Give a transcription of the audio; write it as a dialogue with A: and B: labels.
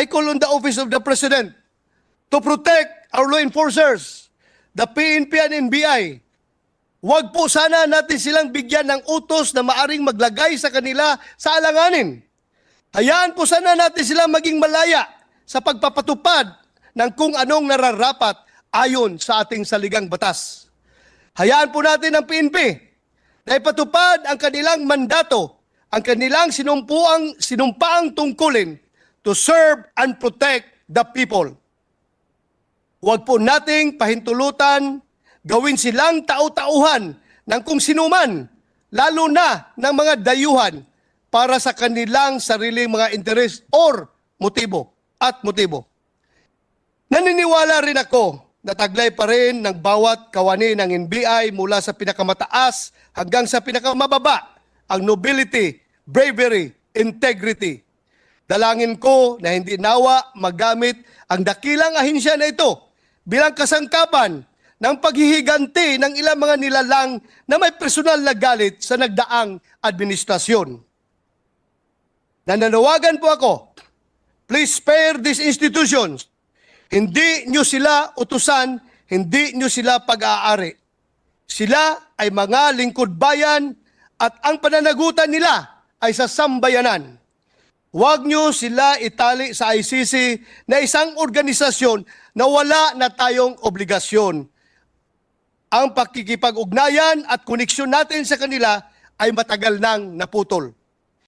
A: call on the Office of the President to protect our law enforcers, the PNP and NBI. Huwag po sana natin silang bigyan ng utos na maaring maglagay sa kanila sa alanganin. Hayaan po sana natin silang maging malaya sa pagpapatupad ng kung anong nararapat ayon sa ating saligang batas. Hayaan po natin ang PNP na ipatupad ang kanilang mandato, ang kanilang sinumpaang tungkulin to serve and protect the people. Huwag po nating pahintulutan, gawin silang tau-tauhan ng kung sinuman, lalo na ng mga dayuhan para sa kanilang sariling mga interes or motibo. Naniniwala rin ako na taglay pa rin ng bawat kawani ng NBI mula sa pinakamataas hanggang sa pinakamababa ang nobility, bravery, integrity. Dalangin ko na hindi nawa magamit ang dakilang ahinsya na ito bilang kasangkapan ng paghihiganti ng ilang mga nilalang na may personal na galit sa nagdaang administrasyon. Nananawagan po ako, please spare these institutions. Hindi nyo sila utusan, hindi nyo sila pag-aari. Sila ay mga lingkod bayan at ang pananagutan nila ay sa sambayanan. Huwag nyo sila itali sa ICC na isang organisasyon na wala na tayong obligasyon. Ang pakikipag-ugnayan at koneksyon natin sa kanila ay matagal nang naputol.